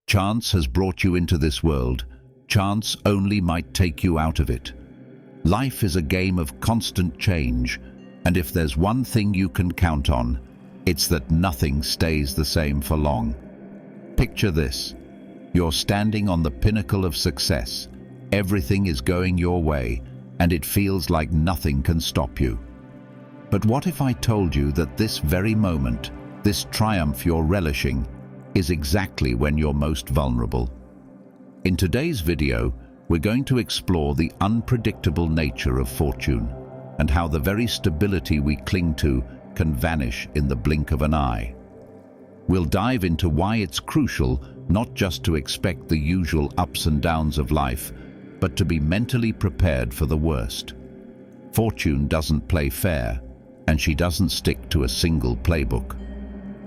Chance has brought you into this world. Chance only might take you out of it. Life is a game of constant change, and if there's one thing you can count on, it's that nothing stays the same for long. Picture this. You're standing on the pinnacle of success. Everything is going your way, and it feels like nothing can stop you. But what if I told you that this very moment, this triumph you're relishing, is exactly when you're most vulnerable? In today's video, we're going to explore the unpredictable nature of fortune and how the very stability we cling to can vanish in the blink of an eye. We'll dive into why it's crucial not just to expect the usual ups and downs of life, but to be mentally prepared for the worst. Fortune doesn't play fair, and she doesn't stick to a single playbook.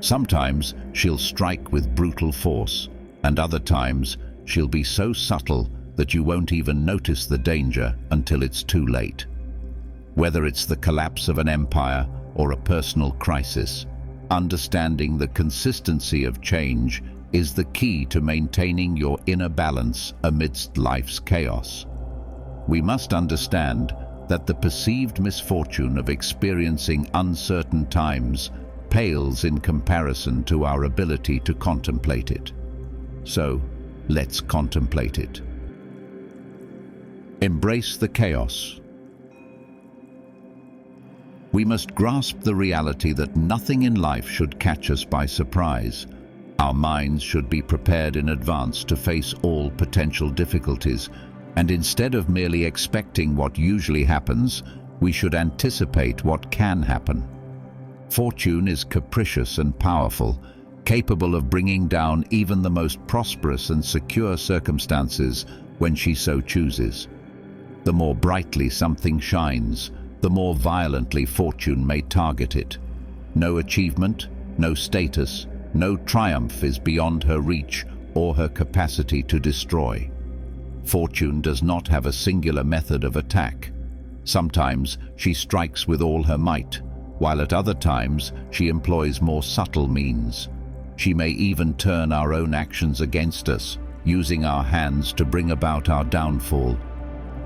Sometimes she'll strike with brutal force, and other times she'll be so subtle that you won't even notice the danger until it's too late. Whether it's the collapse of an empire or a personal crisis, understanding the consistency of change is the key to maintaining your inner balance amidst life's chaos. We must understand that the perceived misfortune of experiencing uncertain times pales in comparison to our ability to contemplate it. So, let's contemplate it. Embrace the chaos. We must grasp the reality that nothing in life should catch us by surprise. Our minds should be prepared in advance to face all potential difficulties, and instead of merely expecting what usually happens, we should anticipate what can happen. Fortune is capricious and powerful, capable of bringing down even the most prosperous and secure circumstances when she so chooses. The more brightly something shines, the more violently fortune may target it. No achievement, no status, no triumph is beyond her reach or her capacity to destroy. Fortune does not have a singular method of attack. Sometimes she strikes with all her might, while at other times she employs more subtle means. She may even turn our own actions against us, using our hands to bring about our downfall.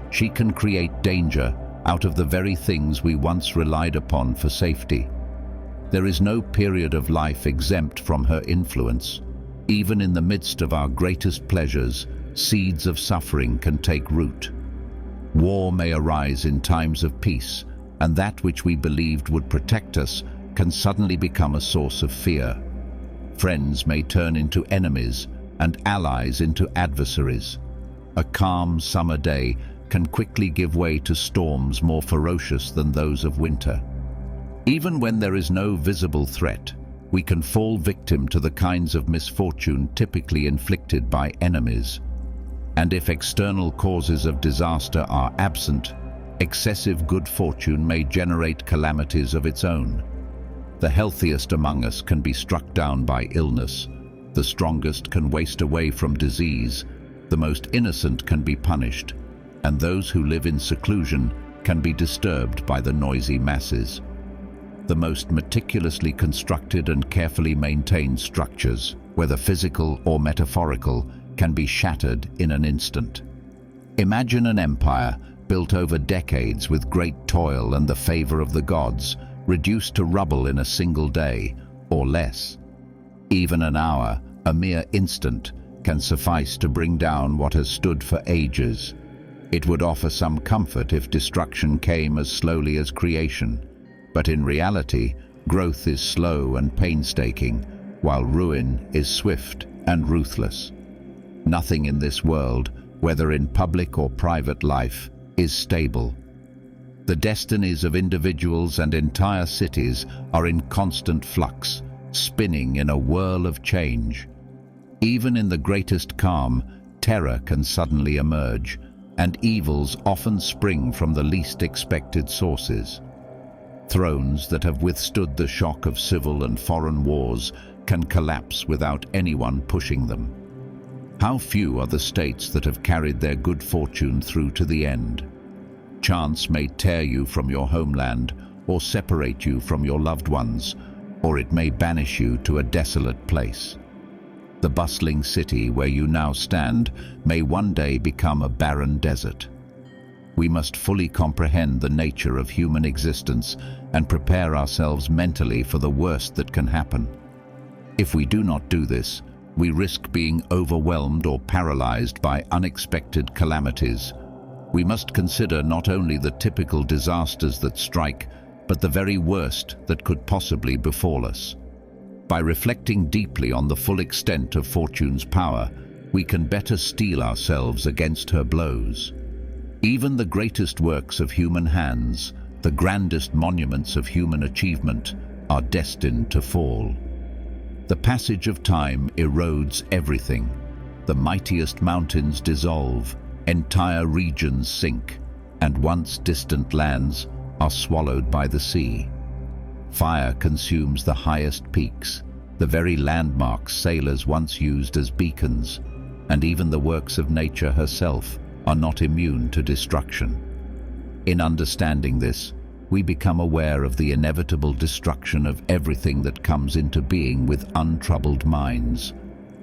She can create danger out of the very things we once relied upon for safety. There is no period of life exempt from her influence. Even in the midst of our greatest pleasures, seeds of suffering can take root. War may arise in times of peace, and that which we believed would protect us can suddenly become a source of fear. Friends may turn into enemies, and allies into adversaries. A calm summer day can quickly give way to storms more ferocious than those of winter. Even when there is no visible threat, we can fall victim to the kinds of misfortune typically inflicted by enemies. And if external causes of disaster are absent, excessive good fortune may generate calamities of its own. The healthiest among us can be struck down by illness. The strongest can waste away from disease. The most innocent can be punished. And those who live in seclusion can be disturbed by the noisy masses. The most meticulously constructed and carefully maintained structures, whether physical or metaphorical, can be shattered in an instant. Imagine an empire built over decades with great toil and the favor of the gods, reduced to rubble in a single day, or less. Even an hour, a mere instant, can suffice to bring down what has stood for ages. It would offer some comfort if destruction came as slowly as creation. But in reality, growth is slow and painstaking, while ruin is swift and ruthless. Nothing in this world, whether in public or private life, is stable. The destinies of individuals and entire cities are in constant flux, spinning in a whirl of change. Even in the greatest calm, terror can suddenly emerge, and evils often spring from the least expected sources. Thrones that have withstood the shock of civil and foreign wars can collapse without anyone pushing them. How few are the states that have carried their good fortune through to the end? Chance may tear you from your homeland or separate you from your loved ones, or it may banish you to a desolate place. The bustling city where you now stand may one day become a barren desert. We must fully comprehend the nature of human existence and prepare ourselves mentally for the worst that can happen. If we do not do this, we risk being overwhelmed or paralyzed by unexpected calamities. We must consider not only the typical disasters that strike, but the very worst that could possibly befall us. By reflecting deeply on the full extent of fortune's power, we can better steel ourselves against her blows. Even the greatest works of human hands, the grandest monuments of human achievement, are destined to fall. The passage of time erodes everything. The mightiest mountains dissolve, entire regions sink, and once distant lands are swallowed by the sea. Fire consumes the highest peaks, the very landmarks sailors once used as beacons, and even the works of nature herself are not immune to destruction. In understanding this, we become aware of the inevitable destruction of everything that comes into being with untroubled minds.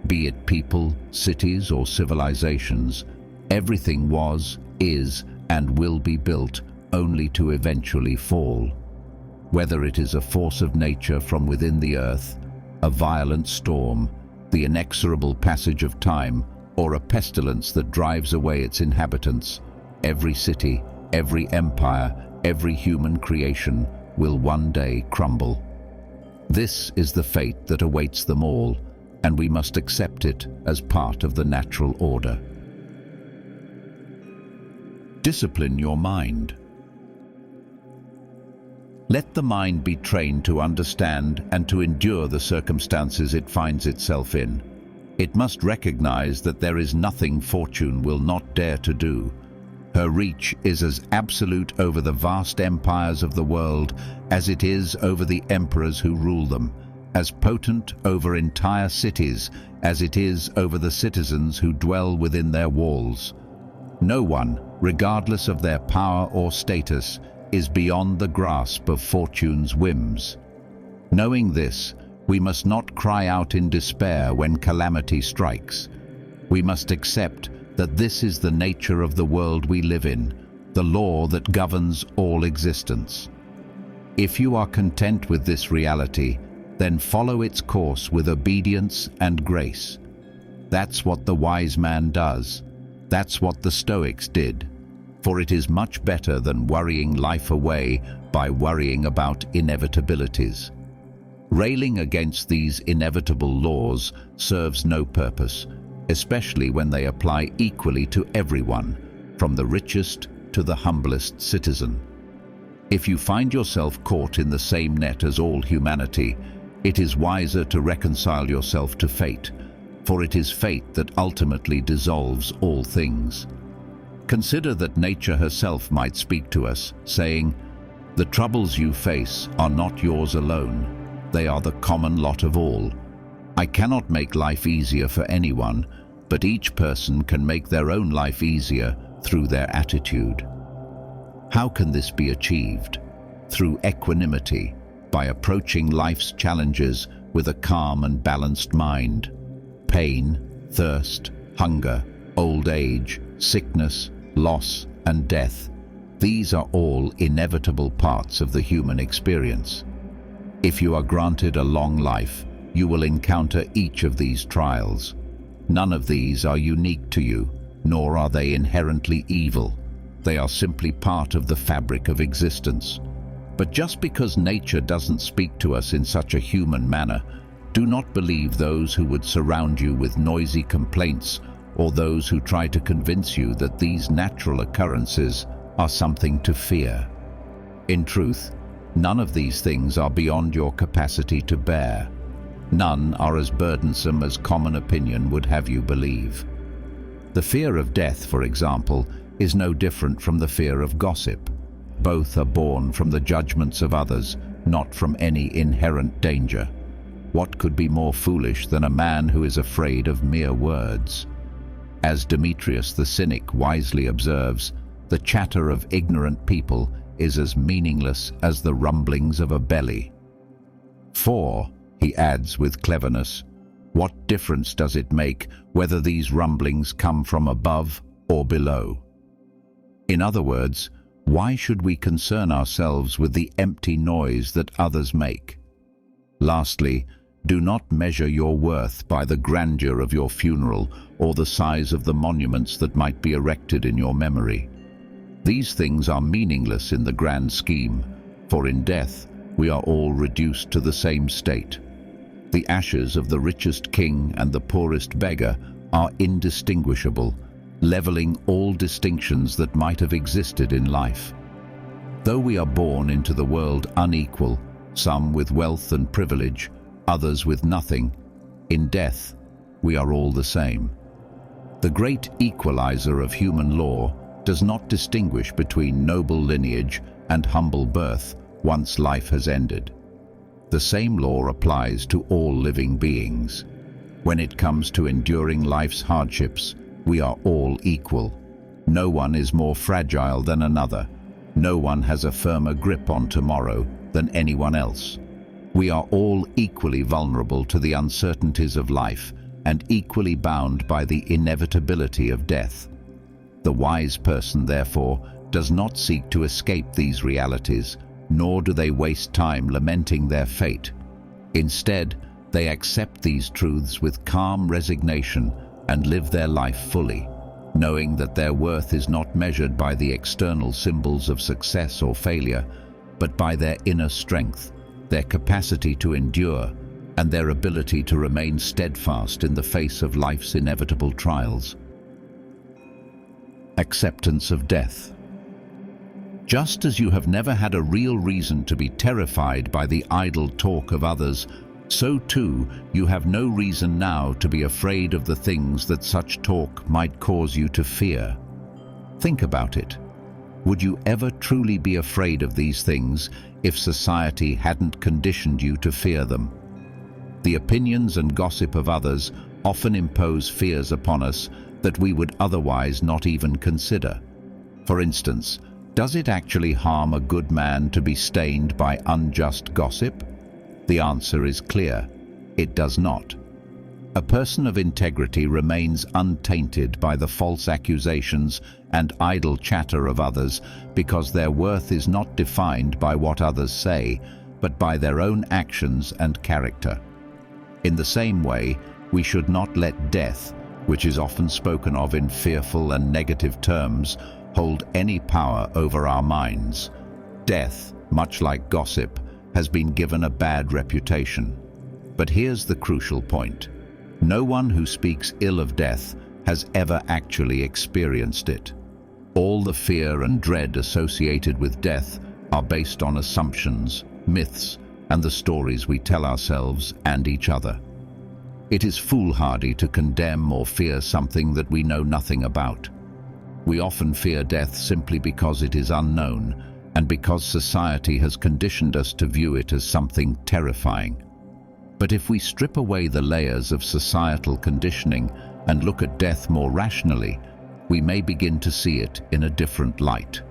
Be it people, cities, or civilizations, everything was, is, and will be built only to eventually fall. Whether it is a force of nature from within the earth, a violent storm, the inexorable passage of time, or a pestilence that drives away its inhabitants, every city, every empire, every human creation will one day crumble. This is the fate that awaits them all, and we must accept it as part of the natural order. Discipline your mind. Let the mind be trained to understand and to endure the circumstances it finds itself in. It must recognize that there is nothing fortune will not dare to do. Her reach is as absolute over the vast empires of the world as it is over the emperors who rule them, as potent over entire cities as it is over the citizens who dwell within their walls. No one, regardless of their power or status, is beyond the grasp of fortune's whims. Knowing this, we must not cry out in despair when calamity strikes. We must accept that this is the nature of the world we live in, the law that governs all existence. If you are content with this reality, then follow its course with obedience and grace. That's what the wise man does. That's what the Stoics did. For it is much better than worrying life away by worrying about inevitabilities. Railing against these inevitable laws serves no purpose, especially when they apply equally to everyone, from the richest to the humblest citizen. If you find yourself caught in the same net as all humanity, it is wiser to reconcile yourself to fate, for it is fate that ultimately dissolves all things. Consider that nature herself might speak to us, saying, "The troubles you face are not yours alone. They are the common lot of all. I cannot make life easier for anyone, but each person can make their own life easier through their attitude." How can this be achieved? Through equanimity, by approaching life's challenges with a calm and balanced mind. Pain, thirst, hunger, old age, sickness, loss, and death, these are all inevitable parts of the human experience. If you are granted a long life, you will encounter each of these trials. None of these are unique to you, nor are they inherently evil. They are simply part of the fabric of existence. But just because nature doesn't speak to us in such a human manner, do not believe those who would surround you with noisy complaints or those who try to convince you that these natural occurrences are something to fear. In truth, none of these things are beyond your capacity to bear. None are as burdensome as common opinion would have you believe. The fear of death, for example, is no different from the fear of gossip. Both are born from the judgments of others, not from any inherent danger. What could be more foolish than a man who is afraid of mere words? As Demetrius the cynic wisely observes, the chatter of ignorant people is as meaningless as the rumblings of a belly. For, he adds with cleverness, What difference does it make whether these rumblings come from above or below? In other words, why should we concern ourselves with the empty noise that others make? Lastly, do not measure your worth by the grandeur of your funeral or the size of the monuments that might be erected in your memory. These things are meaningless in the grand scheme, for in death we are all reduced to the same state. The ashes of the richest king and the poorest beggar are indistinguishable, leveling all distinctions that might have existed in life. Though we are born into the world unequal, some with wealth and privilege, others with nothing, in death we are all the same. The great equalizer of human law does not distinguish between noble lineage and humble birth once life has ended. The same law applies to all living beings. When it comes to enduring life's hardships, we are all equal. No one is more fragile than another. No one has a firmer grip on tomorrow than anyone else. We are all equally vulnerable to the uncertainties of life and equally bound by the inevitability of death. The wise person, therefore, does not seek to escape these realities, nor do they waste time lamenting their fate. Instead, they accept these truths with calm resignation and live their life fully, knowing that their worth is not measured by the external symbols of success or failure, but by their inner strength, their capacity to endure, and their ability to remain steadfast in the face of life's inevitable trials. Acceptance of death. Just as you have never had a real reason to be terrified by the idle talk of others, so too you have no reason now to be afraid of the things that such talk might cause you to fear. Think about it. Would you ever truly be afraid of these things if society hadn't conditioned you to fear them? The opinions and gossip of others often impose fears upon us that we would otherwise not even consider. For instance, does it actually harm a good man to be stained by unjust gossip? The answer is clear. It does not. A person of integrity remains untainted by the false accusations and idle chatter of others because their worth is not defined by what others say, but by their own actions and character. In the same way, we should not let death, which is often spoken of in fearful and negative terms, hold any power over our minds. Death, much like gossip, has been given a bad reputation. But here's the crucial point. No one who speaks ill of death has ever actually experienced it. All the fear and dread associated with death are based on assumptions, myths, and the stories we tell ourselves and each other. It is foolhardy to condemn or fear something that we know nothing about. We often fear death simply because it is unknown, and because society has conditioned us to view it as something terrifying. But if we strip away the layers of societal conditioning and look at death more rationally, we may begin to see it in a different light.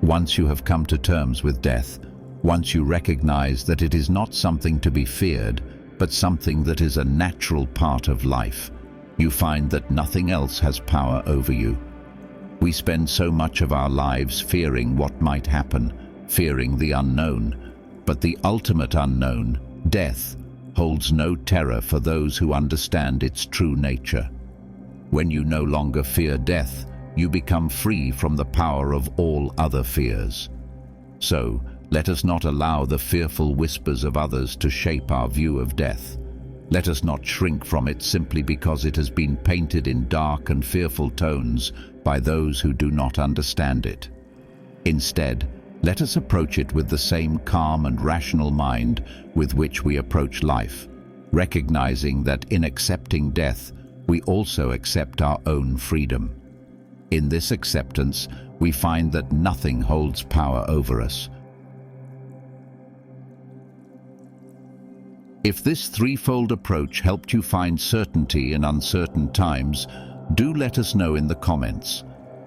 Once you have come to terms with death, once you recognize that it is not something to be feared, but something that is a natural part of life, you find that nothing else has power over you. We spend so much of our lives fearing what might happen, fearing the unknown, but the ultimate unknown, death, holds no terror for those who understand its true nature. When you no longer fear death, you become free from the power of all other fears. So, let us not allow the fearful whispers of others to shape our view of death. Let us not shrink from it simply because it has been painted in dark and fearful tones by those who do not understand it. Instead, let us approach it with the same calm and rational mind with which we approach life, recognizing that in accepting death, we also accept our own freedom. In this acceptance, we find that nothing holds power over us. If this threefold approach helped you find certainty in uncertain times, do let us know in the comments.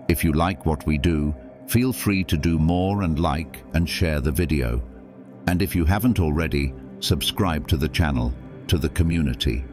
If you like what we do, feel free to do more and like and share the video. And if you haven't already, subscribe to the channel. to the community.